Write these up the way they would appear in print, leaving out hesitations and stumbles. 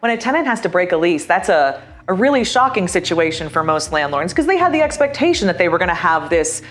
When a tenant has to break a lease, that's a really shocking situation for most landlords because they had the expectation that they were going to have this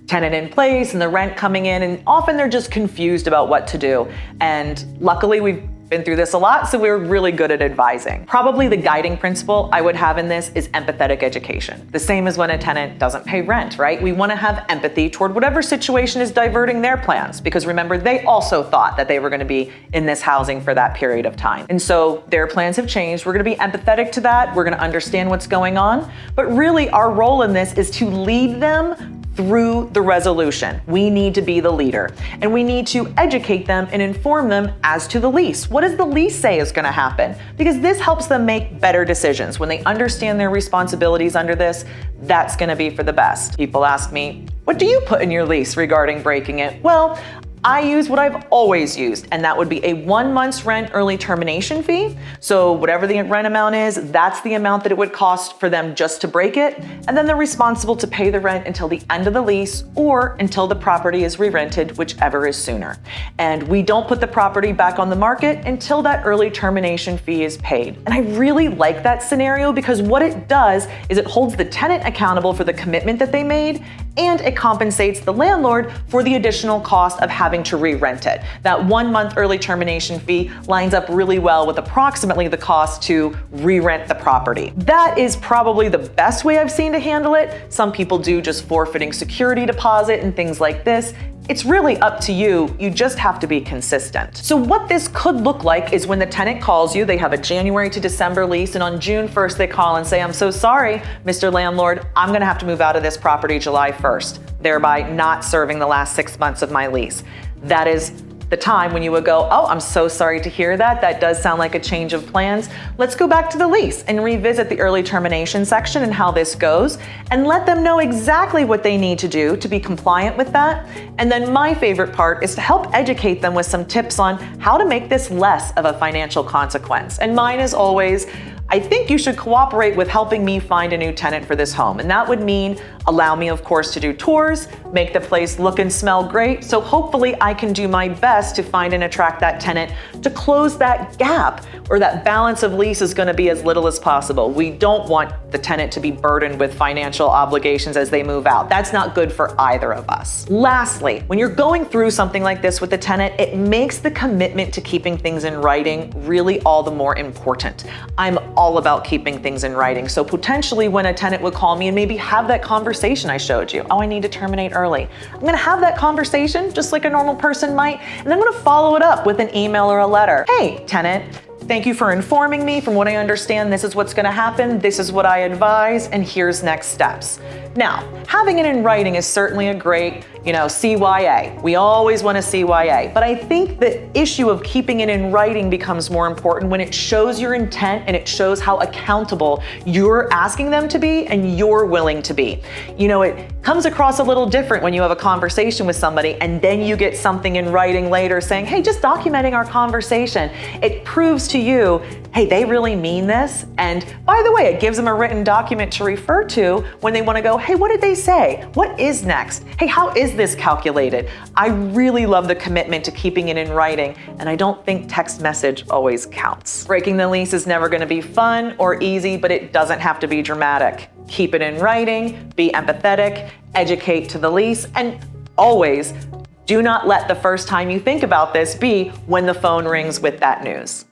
tenant in place and the rent coming in, and often they're just confused about what to do. And luckily we've been through this a lot, so we're really good at advising. Probably the guiding principle I would have in this is empathetic education. The same as when a tenant doesn't pay rent, right? We want to have empathy toward whatever situation is diverting their plans, because remember, they also thought that they were going to be in this housing for that period of time. And so their plans have changed. We're going to be empathetic to that. We're going to understand what's going on. But really, our role in this is to lead them through the resolution. We need to be the leader, and we need to educate them and inform them as to the lease. What does the lease say is going to happen? Because this helps them make better decisions. When they understand their responsibilities under this, that's going to be for the best. People ask me, what do you put in your lease regarding breaking it? Well, I use what I've always used, and that would be a 1 month's rent early termination fee. So whatever the rent amount is, that's the amount that it would cost for them just to break it. And then they're responsible to pay the rent until the end of the lease or until the property is re-rented, whichever is sooner. And we don't put the property back on the market until that early termination fee is paid. And I really like that scenario because what it does is it holds the tenant accountable for the commitment that they made, and it compensates the landlord for the additional cost of having to re-rent it. That 1 month early termination fee lines up really well with approximately the cost to re-rent the property. That is probably the best way I've seen to handle it. Some people do just forfeiting security deposit and things like this. It's really up to you. You just have to be consistent. So what this could look like is when the tenant calls you, they have a January to December lease, and on June 1st they call and say, I'm so sorry, Mr. Landlord, I'm gonna have to move out of this property July 1st, thereby not serving the last 6 months of my lease. That is the time when you would go, oh, I'm so sorry to hear that. That does sound like a change of plans. Let's go back to the lease and revisit the early termination section and how this goes, and let them know exactly what they need to do to be compliant with that. And then my favorite part is to help educate them with some tips on how to make this less of a financial consequence. And mine is always, I think you should cooperate with helping me find a new tenant for this home. And that would mean allow me, of course, to do tours, make the place look and smell great. So hopefully I can do my best to find and attract that tenant to close that gap, or that balance of lease is going to be as little as possible. We don't want the tenant to be burdened with financial obligations as they move out. That's not good for either of us. Lastly, when you're going through something like this with the tenant, it makes the commitment to keeping things in writing really all the more important. I'm all about keeping things in writing. So potentially when a tenant would call me and maybe have that conversation I showed you, oh, I need to terminate early. I'm gonna have that conversation just like a normal person might, and I'm gonna follow it up with an email or a letter. Hey, tenant, thank you for informing me. From what I understand, this is what's gonna happen. This is what I advise, and here's next steps. Now, having it in writing is certainly a great, CYA. We always want a CYA, but I think the issue of keeping it in writing becomes more important when it shows your intent and it shows how accountable you're asking them to be and you're willing to be. It comes across a little different when you have a conversation with somebody and then you get something in writing later saying, hey, just documenting our conversation. It proves to you, hey, they really mean this. And by the way, it gives them a written document to refer to when they want to go, hey, what did they say? What is next? Hey, how is this calculated? I really love the commitment to keeping it in writing, and I don't think text message always counts. Breaking the lease is never going to be fun or easy, but it doesn't have to be dramatic. Keep it in writing, be empathetic, educate to the lease, and always do not let the first time you think about this be when the phone rings with that news.